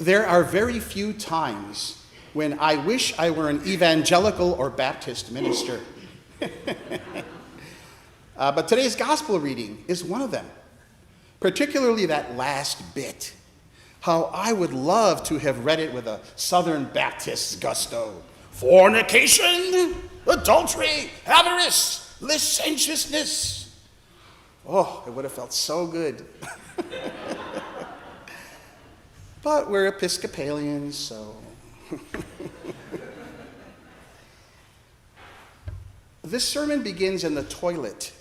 There are very few times when I wish I were an evangelical or Baptist minister. But today's gospel reading is one of them, particularly that last bit. How I would love to have read it with a Southern Baptist gusto. Fornication, adultery, avarice, licentiousness. Oh, it would have felt so good. But we're Episcopalians, so. This sermon begins in the toilet.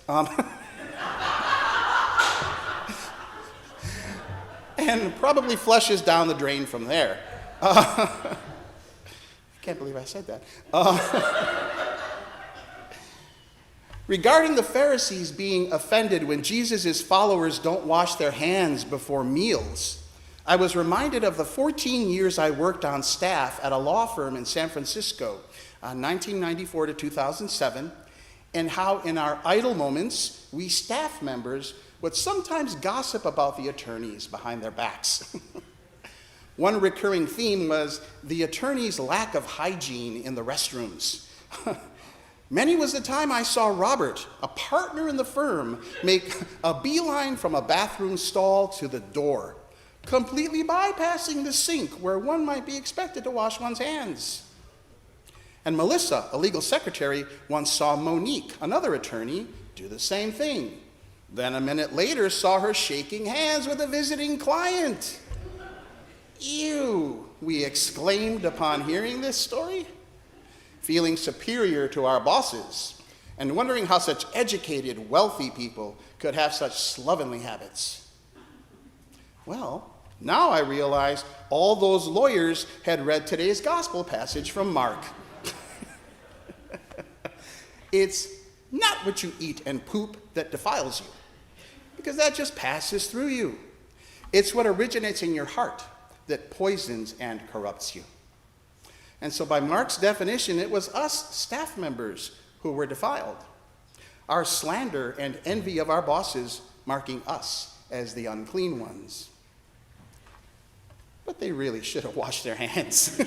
And probably flushes down the drain from there. I can't believe I said that. Regarding the Pharisees being offended when Jesus' followers don't wash their hands before meals, I was reminded of the 14 years I worked on staff at a law firm in San Francisco, 1994 to 2007, and how in our idle moments, we staff members would sometimes gossip about the attorneys behind their backs. One recurring theme was the attorney's lack of hygiene in the restrooms. Many was the time I saw Robert, a partner in the firm, make a beeline from a bathroom stall to the door, completely bypassing the sink where one might be expected to wash one's hands. And Melissa, a legal secretary, once saw Monique, another attorney, do the same thing. Then a minute later saw her shaking hands with a visiting client. Ew, we exclaimed upon hearing this story, feeling superior to our bosses and wondering how such educated, wealthy people could have such slovenly habits. Well, now I realize all those lawyers had read today's gospel passage from Mark. It's not what you eat and poop that defiles you, because that just passes through you. It's what originates in your heart that poisons and corrupts you. And so by Mark's definition, it was us staff members who were defiled. Our slander and envy of our bosses marking us as the unclean ones. But they really should have washed their hands.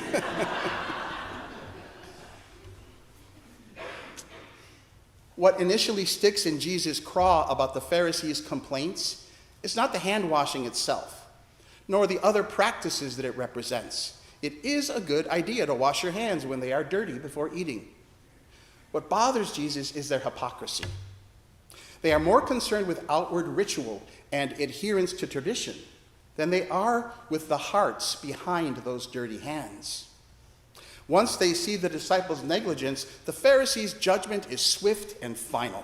What initially sticks in Jesus' craw about the Pharisees' complaints is not the hand washing itself, nor the other practices that it represents. It is a good idea to wash your hands when they are dirty before eating. What bothers Jesus is their hypocrisy. They are more concerned with outward ritual and adherence to tradition than they are with the hearts behind those dirty hands. Once they see the disciples' negligence, the Pharisees' judgment is swift and final.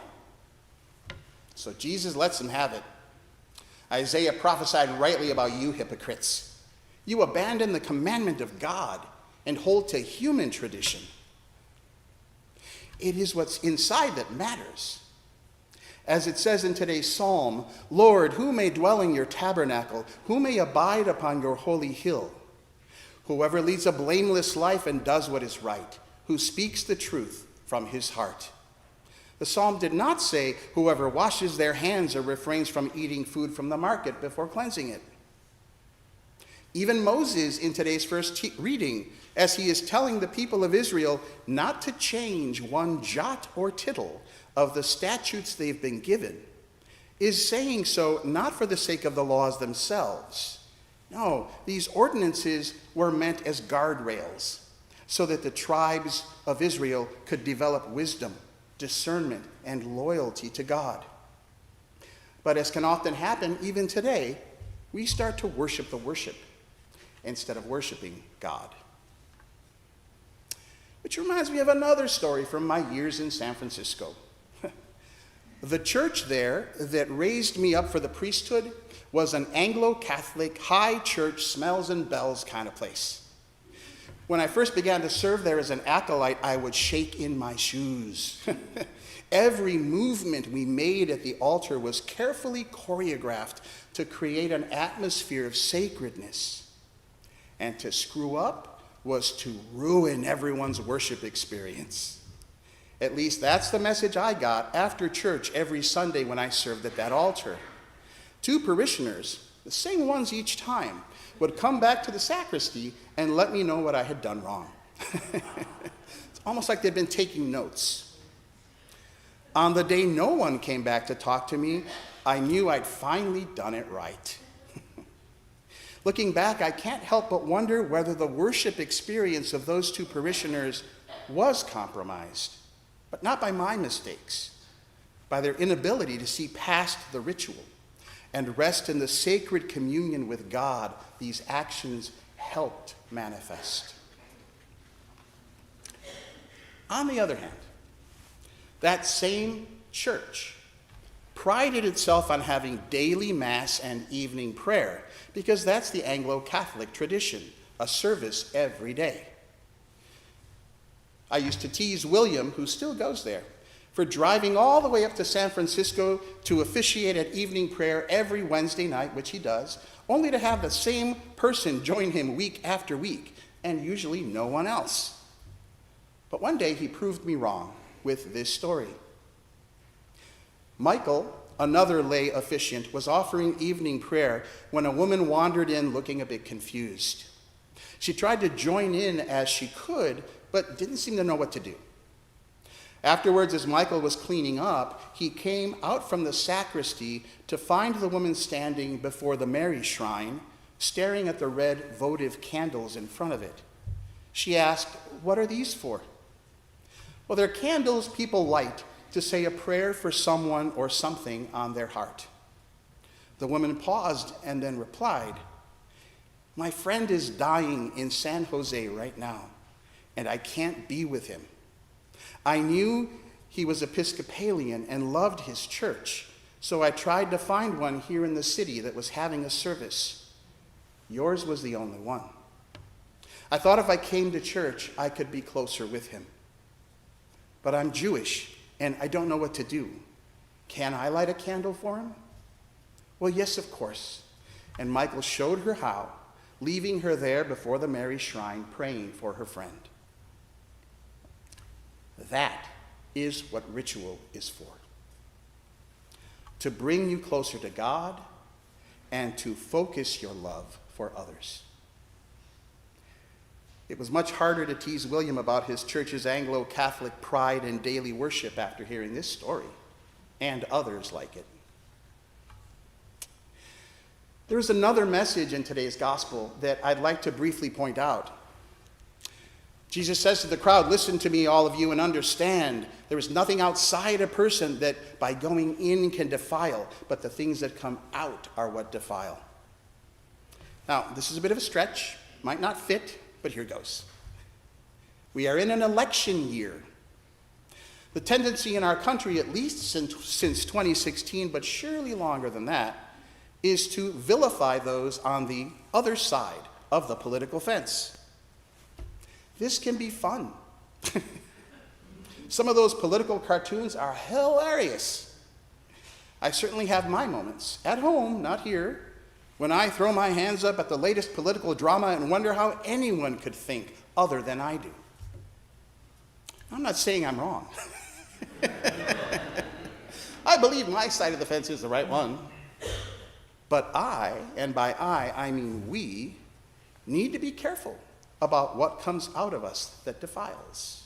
So Jesus lets them have it. Isaiah prophesied rightly about you hypocrites. You abandon the commandment of God and hold to human tradition. It is what's inside that matters. As it says in today's psalm, Lord, who may dwell in your tabernacle? Who may abide upon your holy hill? Whoever leads a blameless life and does what is right, who speaks the truth from his heart. The psalm did not say whoever washes their hands or refrains from eating food from the market before cleansing it. Even Moses in today's first reading, as he is telling the people of Israel not to change one jot or tittle of the statutes they've been given, is saying so not for the sake of the laws themselves. No, these ordinances were meant as guardrails so that the tribes of Israel could develop wisdom, discernment, and loyalty to God. But as can often happen even today, we start to worship the worship instead of worshiping God. Which reminds me of another story from my years in San Francisco. The church there that raised me up for the priesthood was an Anglo-Catholic, high church, smells and bells kind of place. When I first began to serve there as an acolyte, I would shake in my shoes. Every movement we made at the altar was carefully choreographed to create an atmosphere of sacredness. And to screw up was to ruin everyone's worship experience. At least that's the message I got after church every Sunday when I served at that altar. Two parishioners, the same ones each time, would come back to the sacristy and let me know what I had done wrong. It's almost like they'd been taking notes. On the day no one came back to talk to me, I knew I'd finally done it right. Looking back, I can't help but wonder whether the worship experience of those two parishioners was compromised, but not by my mistakes, by their inability to see past the ritual and rest in the sacred communion with God these actions helped manifest. On the other hand, that same church prided itself on having daily Mass and evening prayer, because that's the Anglo-Catholic tradition, a service every day. I used to tease William, who still goes there, for driving all the way up to San Francisco to officiate at evening prayer every Wednesday night, which he does, only to have the same person join him week after week, and usually no one else. But one day he proved me wrong with this story. Michael, another lay officiant, was offering evening prayer when a woman wandered in looking a bit confused. She tried to join in as she could, but didn't seem to know what to do. Afterwards, as Michael was cleaning up, he came out from the sacristy to find the woman standing before the Mary shrine, staring at the red votive candles in front of it. She asked, "What are these for?" "Well, they're candles people light to say a prayer for someone or something on their heart." The woman paused and then replied, "My friend is dying in San Jose right now, and I can't be with him. I knew he was Episcopalian and loved his church, so I tried to find one here in the city that was having a service. Yours was the only one. I thought if I came to church, I could be closer with him. But I'm Jewish, and I don't know what to do. Can I light a candle for him?" "Well, yes, of course." And Michael showed her how, leaving her there before the Mary shrine praying for her friend. That is what ritual is for. To bring you closer to God and to focus your love for others. It was much harder to tease William about his church's Anglo-Catholic pride in daily worship after hearing this story, and others like it. There is another message in today's gospel that I'd like to briefly point out. Jesus says to the crowd, "Listen to me, all of you, and understand. There is nothing outside a person that by going in can defile, but the things that come out are what defile." Now, this is a bit of a stretch, might not fit, but here goes. We are in an election year. The tendency in our country, at least since 2016, but surely longer than that, is to vilify those on the other side of the political fence. This can be fun. Some of those political cartoons are hilarious. I certainly have my moments, at home, not here, when I throw my hands up at the latest political drama and wonder how anyone could think other than I do. I'm not saying I'm wrong. I believe my side of the fence is the right one. But I, and by I mean we, need to be careful about what comes out of us that defiles.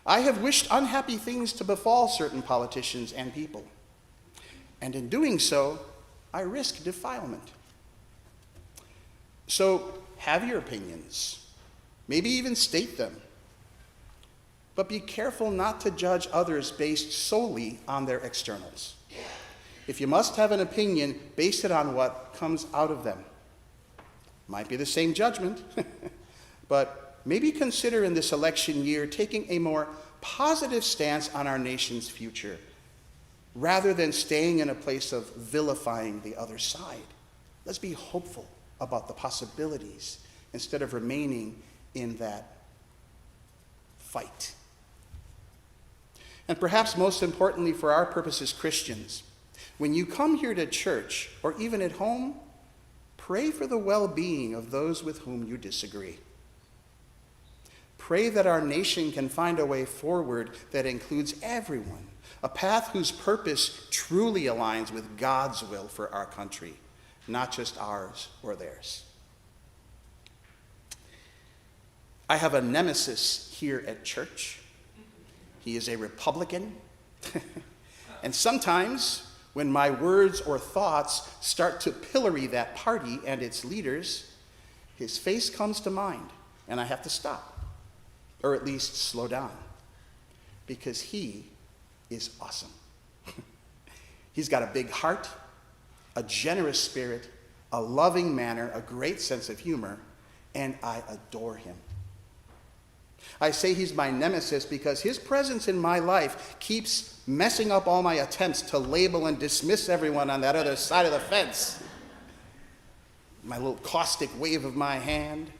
I have wished unhappy things to befall certain politicians and people. And in doing so, I risk defilement. So have your opinions, maybe even state them. But be careful not to judge others based solely on their externals. If you must have an opinion, base it on what comes out of them. Might be the same judgment, but maybe consider in this election year taking a more positive stance on our nation's future, rather than staying in a place of vilifying the other side. Let's be hopeful about the possibilities instead of remaining in that fight. And perhaps most importantly for our purpose as Christians, when you come here to church or even at home, pray for the well-being of those with whom you disagree. Pray that our nation can find a way forward that includes everyone, a path whose purpose truly aligns with God's will for our country, not just ours or theirs. I have a nemesis here at church. He is a Republican. And sometimes when my words or thoughts start to pillory that party and its leaders, his face comes to mind, and I have to stop, or at least slow down, because he is awesome. He's got a big heart, a generous spirit, a loving manner, a great sense of humor, and I adore him. I say he's my nemesis because his presence in my life keeps messing up all my attempts to label and dismiss everyone on that other side of the fence. My little caustic wave of my hand.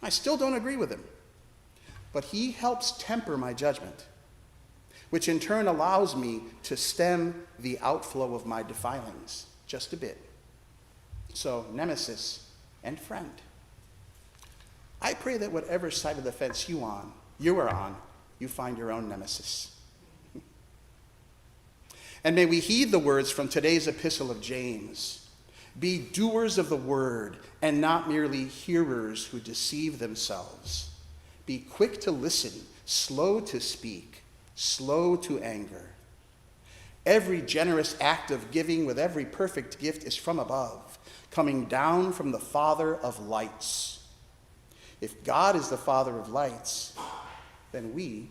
I still don't agree with him, but he helps temper my judgment, which in turn allows me to stem the outflow of my defilings just a bit. So, nemesis and friend. I pray that whatever side of the fence you are on, you find your own nemesis. And may we heed the words from today's epistle of James. Be doers of the word and not merely hearers who deceive themselves. Be quick to listen, slow to speak, slow to anger. Every generous act of giving with every perfect gift is from above, coming down from the Father of lights. If God is the Father of lights, then we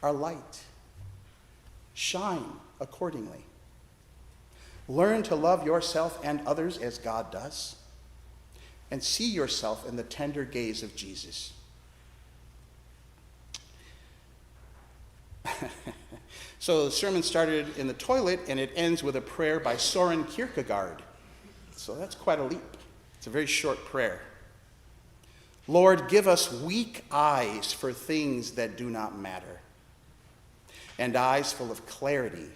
are light. Shine accordingly. Learn to love yourself and others as God does, and see yourself in the tender gaze of Jesus. So the sermon started in the toilet, and it ends with a prayer by Soren Kierkegaard. So that's quite a leap. It's a very short prayer. Lord, give us weak eyes for things that do not matter, and eyes full of clarity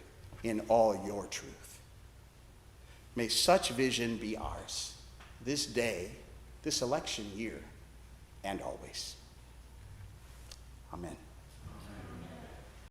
in all your truth. May such vision be ours this day, this election year, and always. Amen.